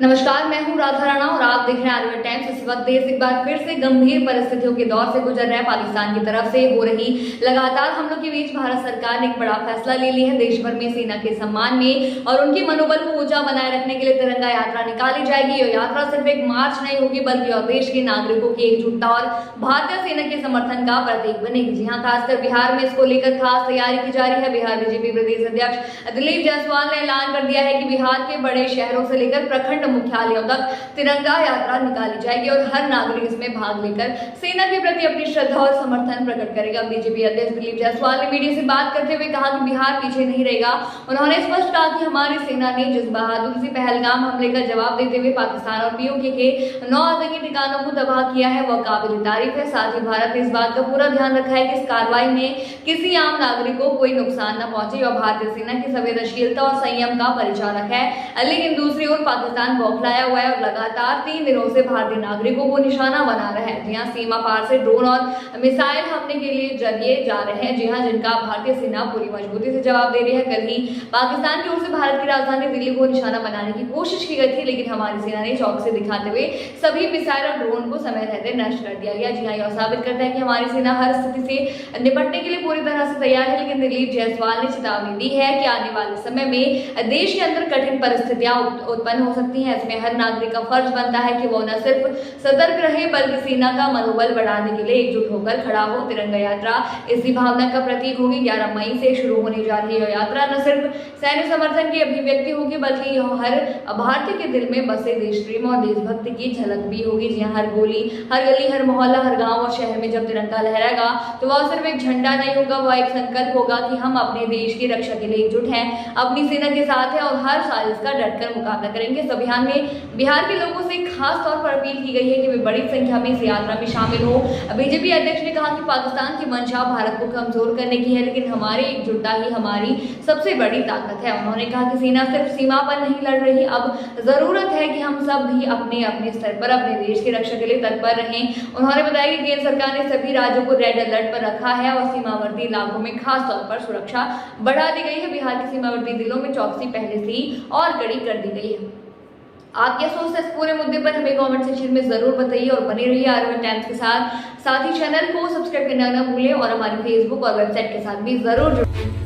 नमस्कार, मैं हूं राधा राणा और आप देख रहे हैं आरबीएल टाइम्स। इस वक्त देश एक बार फिर से गंभीर परिस्थितियों के दौर से गुजर रहा है। पाकिस्तान की तरफ से हो रही लगातार हमलों के बीच भारत सरकार ने एक बड़ा फैसला ले लिया है। देश भर में सेना के सम्मान में और उनके मनोबल को ऊंचा बनाए रखने के लिए तिरंगा यात्रा निकाली जाएगी। यह यात्रा सिर्फ एक मार्च नहीं होगी बल्कि और देश के नागरिकों की एकजुटता और भारतीय सेना के समर्थन का प्रतीक बनेगी। जी हाँ, खासकर बिहार में इसको लेकर खास तैयारी की जा रही है। बिहार बीजेपी प्रदेश अध्यक्ष दिलीप जायसवाल ने ऐलान कर दिया है कि बिहार के बड़े शहरों से लेकर प्रखंड मुख्यालयों तक तिरंगा यात्रा निकाली जाएगी और हर नागरिक इसमें भाग लेकर सेना के प्रति अपनी श्रद्धा और समर्थन प्रकट करेगा। बीजेपी अध्यक्ष दिलीप जायसवाल ने मीडिया से बात करते हुए कहा कि बिहार पीछे नहीं रहेगा। उन्होंने स्पष्ट कहा कि हमारी सेना ने जिस बहादुरी से पहलगाम हमले का जवाब देते हुए पाकिस्तान और पीओके के 9 आतंकी ठिकानों को तबाह किया है, वह काबिल तारीफ है। साथ ही भारत ने इस बात का पूरा ध्यान रखा है कि इस कार्रवाई में किसी आम नागरिक को कोई नुकसान न पहुंचे और भारतीय सेना की संवेदनशीलता और संयम का परिचालक है। लेकिन दूसरी ओर पाकिस्तान बौखलाया हुआ है और लगातार 3 दिनों से भारतीय नागरिकों को निशाना बना रहा है। जी हां, सीमा पार से ड्रोन और मिसाइल हमले के लिए जरिए जा रहे हैं। जी हां, जिनका भारतीय सेना पूरी मजबूती से जवाब दे रही है। कल ही पाकिस्तान की ओर से भारत की राजधानी दिल्ली को निशाना बनाने की कोशिश की गई थी, लेकिन हमारी सेना ने चौक से दिखाते हुए सभी मिसाइल और ड्रोन को समय रहते नष्ट कर दिया गया। जी हां, यह साबित करता है कि हमारी सेना हर स्थिति से निपटने के लिए पूरी तरह से तैयार है। लेकिन दिलीप जायसवाल ने चेतावनी दी है कि आने वाले समय में देश के अंदर कठिन परिस्थितियां उत्पन्न हो सकती हैं। इसमें हर नागरिक का फर्ज बनता है कि वो न सिर्फ सतर्क रहे बल्कि सेना का मनोबल बढ़ाने के लिए एकजुट होकर खड़ा हो। तिरंगा यात्रा इसी भावना का प्रतीक होगी। 11 मई से शुरू होने जा रही यह यात्रा न सिर्फ सैन्य समर्थन की अभिव्यक्ति होगी बल्कि यह हर भारतीय के दिल में बसे देश प्रेम और देशभक्ति की झलक भी होगी। जी हर गोली, हर गली, हर मोहल्ला, हर गांव और शहर में जब तिरंगा लहराएगा तो वह सिर्फ एक झंडा नहीं होगा, वह एक संकल्प होगा कि हम अपने देश की रक्षा के लिए एकजुट हैं, अपनी सेना के साथ हैं और हर साल इसका डटकर मुकाबला करेंगे। इस अभियान में बिहार के लोगों से खास तौर पर अपील की गई है कि वे बड़ी संख्या में इस यात्रा में शामिल हो। बीजेपी अध्यक्ष ने कहा कि पाकिस्तान की मंशा भारत को कमजोर करने की है, लेकिन हमारी एकजुटता ही हमारी सबसे बड़ी ताकत है। उन्होंने कहा कि सेना सिर्फ सीमा पर नहीं लड़ रही, अब जरूरत है कि हम सब भी अपने अपने स्तर पर अपने देश की रक्षा के लिए तत्पर रहें। उन्होंने बताया कि केंद्र सरकार ने सभी राज्यों को रेड अलर्ट पर रखा है और सीमावर्ती इलाकों में खास तौर पर सुरक्षा बढ़ा दी गई है। बिहार के सीमावर्ती जिलों में चौकसी पहले से ही और कड़ी कर दी गई है। आप क्या सोचते हैं इस पूरे मुद्दे पर, हमें कमेंट सेक्शन में जरूर बताइए और बने रहिए आरबीएल टाइम्स के साथ ही चैनल को सब्सक्राइब करना न भूलें और हमारी फेसबुक और वेबसाइट के साथ भी जरूर जुड़ें।